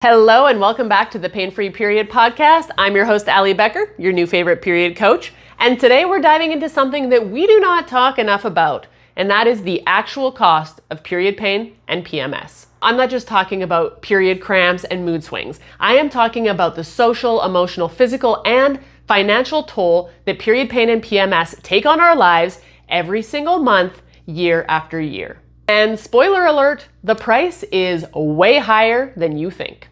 Hello and welcome back to the Pain-Free Period podcast. I'm your host, Ali Becker, your new favorite period coach. And today we're diving into something that we do not talk enough about, and that is the actual cost of period pain and PMS. I'm not just talking about period cramps and mood swings. I am talking about the social, emotional, physical, and financial toll that period pain and PMS take on our lives every single month, year after year. And spoiler alert, the price is way higher than you think.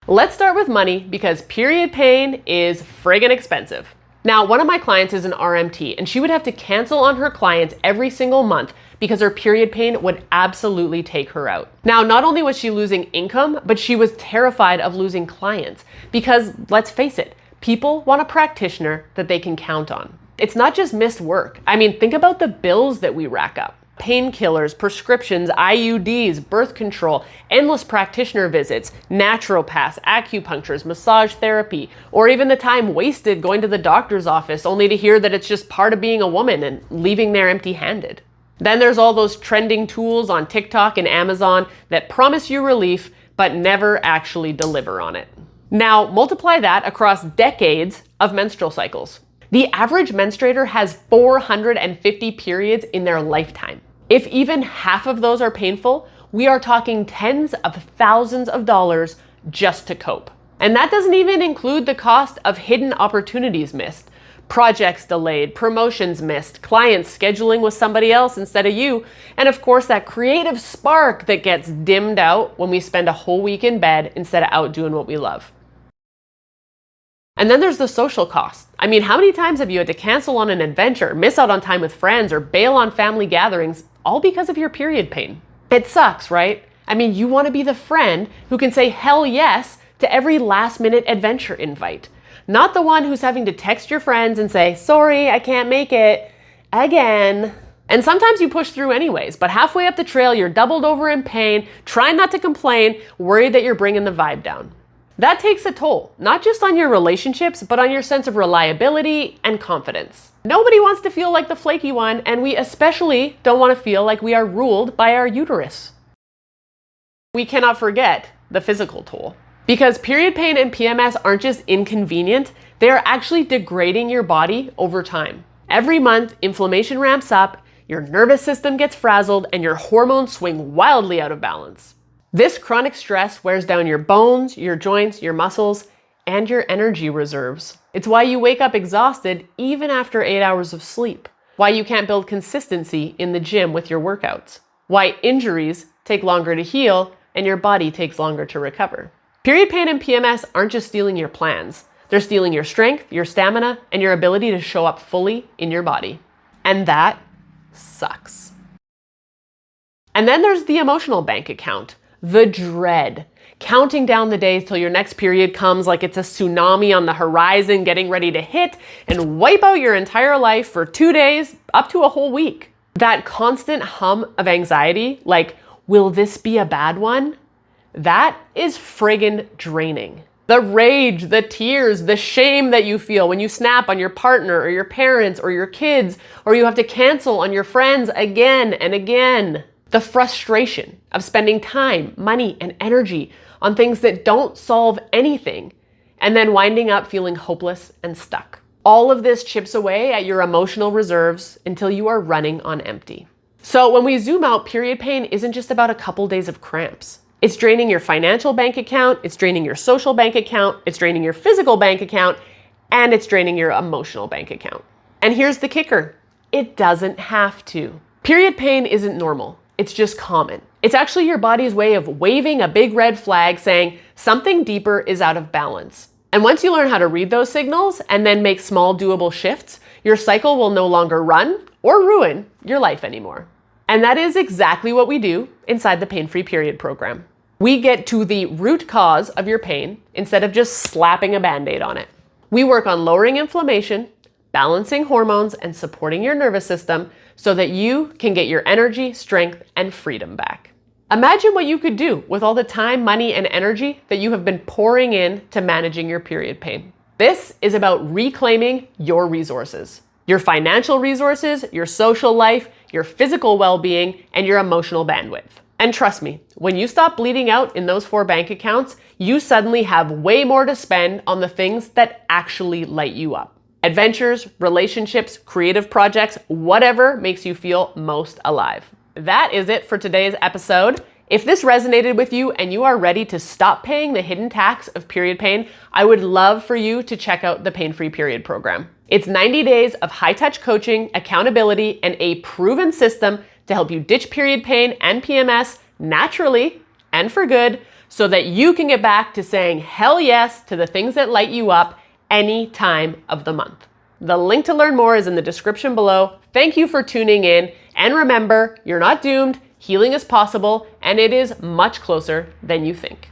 Let's start with money because period pain is friggin' expensive. Now, one of my clients is an RMT and she would have to cancel on her clients every single month because her period pain would absolutely take her out. Now, not only was she losing income, but she was terrified of losing clients because, let's face it, people want a practitioner that they can count on. It's not just missed work. I mean, think about the bills that we rack up. Painkillers, prescriptions, IUDs, birth control, endless practitioner visits, naturopaths, acupuncturists, massage therapy, or even the time wasted going to the doctor's office only to hear that it's just part of being a woman and leaving there empty-handed. Then there's all those trending tools on TikTok and Amazon that promise you relief but never actually deliver on it. Now, multiply that across decades of menstrual cycles. The average menstruator has 450 periods in their lifetime. If even half of those are painful, we are talking tens of thousands of dollars just to cope. And that doesn't even include the cost of hidden opportunities missed, projects delayed, promotions missed, clients scheduling with somebody else instead of you, and of course that creative spark that gets dimmed out when we spend a whole week in bed instead of out doing what we love. And then there's the social cost. I mean, how many times have you had to cancel on an adventure, miss out on time with friends, or bail on family gatherings, all because of your period pain? It sucks, right? I mean, you want to be the friend who can say hell yes to every last-minute adventure invite, not the one who's having to text your friends and say, sorry, I can't make it again. And sometimes you push through anyways, but halfway up the trail, you're doubled over in pain, trying not to complain, worried that you're bringing the vibe down. That takes a toll, not just on your relationships, but on your sense of reliability and confidence. Nobody wants to feel like the flaky one, and we especially don't want to feel like we are ruled by our uterus. We cannot forget the physical toll. Because period pain and PMS aren't just inconvenient, they are actually degrading your body over time. Every month, inflammation ramps up, your nervous system gets frazzled, and your hormones swing wildly out of balance. This chronic stress wears down your bones, your joints, your muscles, and your energy reserves. It's why you wake up exhausted even after 8 hours of sleep. Why you can't build consistency in the gym with your workouts. Why injuries take longer to heal and your body takes longer to recover. Period pain and PMS aren't just stealing your plans. They're stealing your strength, your stamina, and your ability to show up fully in your body. And that sucks. And then there's the emotional bank account. The dread, counting down the days till your next period comes like it's a tsunami on the horizon getting ready to hit and wipe out your entire life for 2 days, up to a whole week. That constant hum of anxiety, like, will this be a bad one? That is friggin' draining. The rage, the tears, the shame that you feel when you snap on your partner or your parents or your kids, or you have to cancel on your friends again and again. The frustration of spending time, money, and energy on things that don't solve anything, and then winding up feeling hopeless and stuck. All of this chips away at your emotional reserves until you are running on empty. So when we zoom out, period pain isn't just about a couple days of cramps. It's draining your financial bank account, it's draining your social bank account, it's draining your physical bank account, and it's draining your emotional bank account. And here's the kicker. It doesn't have to. Period pain isn't normal. It's just common. It's actually your body's way of waving a big red flag saying something deeper is out of balance. And once you learn how to read those signals and then make small doable shifts, your cycle will no longer run or ruin your life anymore. And that is exactly what we do inside the Pain-Free Period program. We get to the root cause of your pain instead of just slapping a Band-Aid on it. We work on lowering inflammation, balancing hormones, and supporting your nervous system so that you can get your energy, strength, and freedom back. Imagine what you could do with all the time, money, and energy that you have been pouring in to managing your period pain. This is about reclaiming your resources. Your financial resources, your social life, your physical well-being, and your emotional bandwidth. And trust me, when you stop bleeding out in those 4 bank accounts, you suddenly have way more to spend on the things that actually light you up. Adventures, relationships, creative projects, whatever makes you feel most alive. That is it for today's episode. If this resonated with you and you are ready to stop paying the hidden tax of period pain, I would love for you to check out the Pain-Free Period program. It's 90 days of high-touch coaching, accountability, and a proven system to help you ditch period pain and PMS naturally and for good so that you can get back to saying hell yes to the things that light you up any time of the month. The link to learn more is in the description below. Thank you for tuning in. And remember, you're not doomed, healing is possible, and it is much closer than you think.